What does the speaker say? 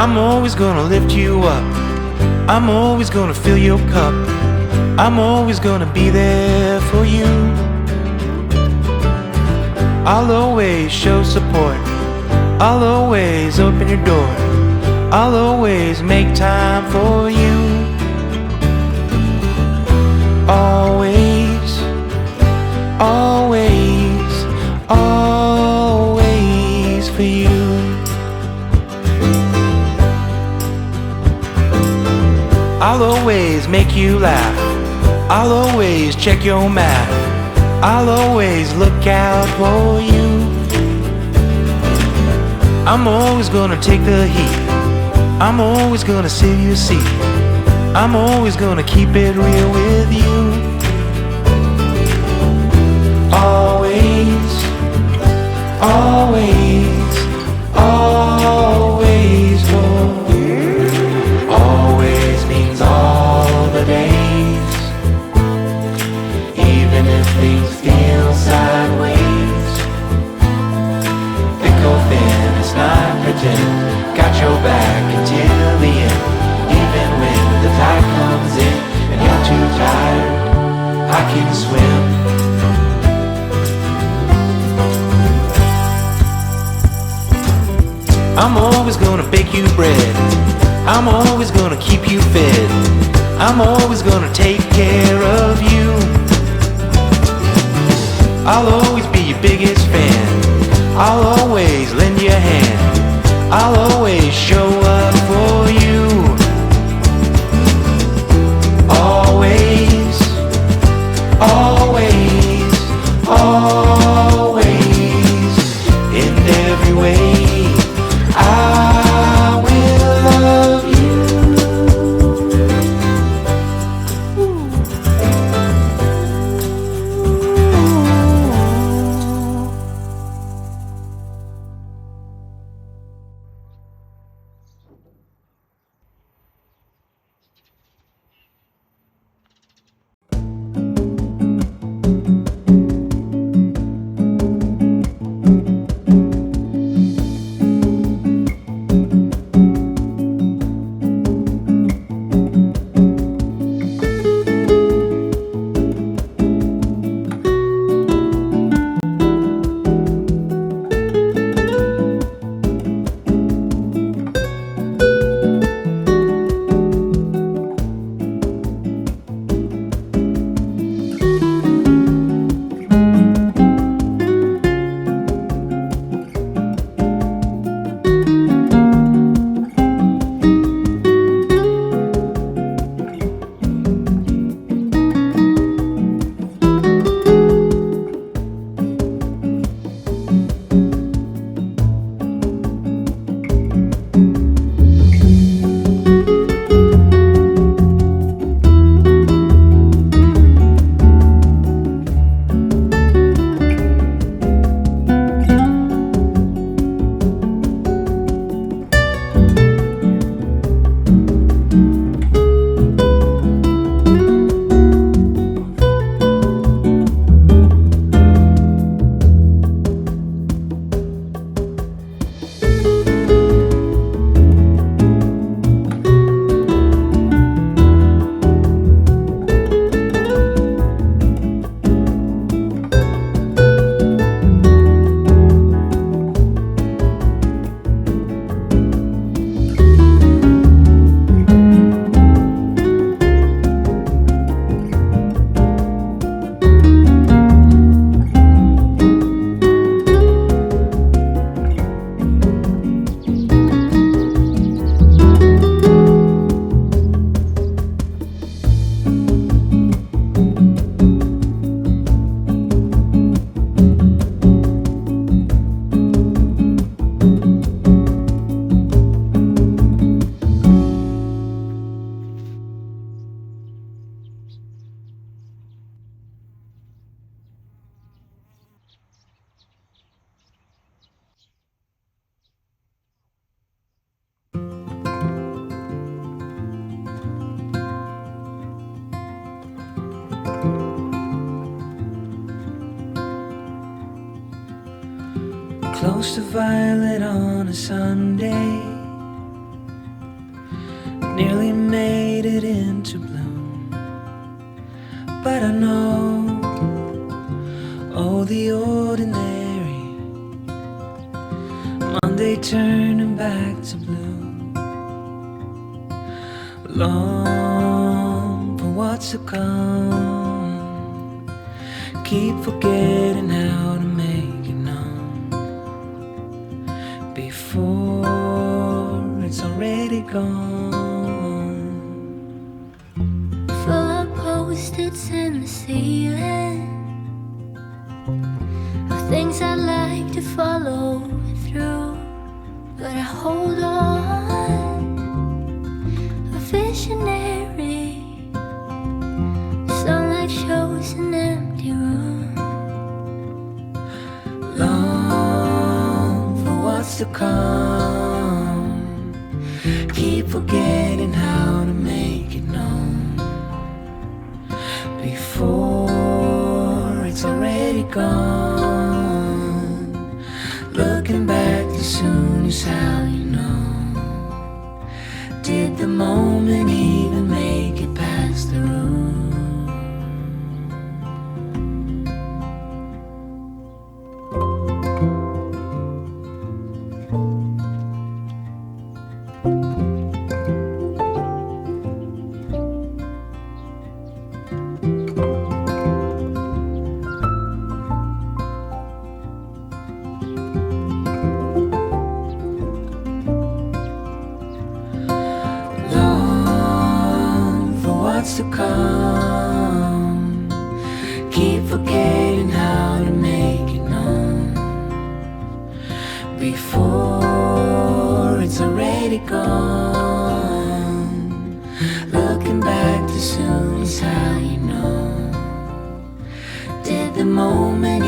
I'm always gonna lift you up. I'm always gonna fill your cup. I'm always gonna be there for you. I'll always show support. I'll always open your door. I'll always make time for you. Always, always, always for you. I'll always make you laugh. I'll always check your math. I'll always look out for you. I'm always gonna take the heat. I'm always gonna save you a seat. I'm always gonna keep it real with you. Always, always, always for you. Always means all the days, even if things feel sideways. Thick or thin, it's not pretend. Got your back until the end. Even when the tide comes in and you're too tired, I can swim. I'm always gonna bake you bread. I'm always gonna keep you fed. I'm always gonna take care of you. I'll always be your biggest fan. I'll always lend you a hand. I'll always show up for you. Always, always, always, in every way. I will love you. Close to violet on a Sunday, nearly made it into bloom, but I know, oh, the ordinary Monday turning back to blue. Long for what's to come, keep forgetting how to make it known before it's already gone. Full of post-its in the ceiling of things I like to follow through, but I hold on. A visionary sunlight shows an empty room. Long for what's to come, keep forgetting how to make it known before it's already gone. Looking back too soon is how you know. Did the moment even make it past the room? What's to come, keep forgetting how to make it known before it's already gone. Looking back too soon is how you know. Did the moment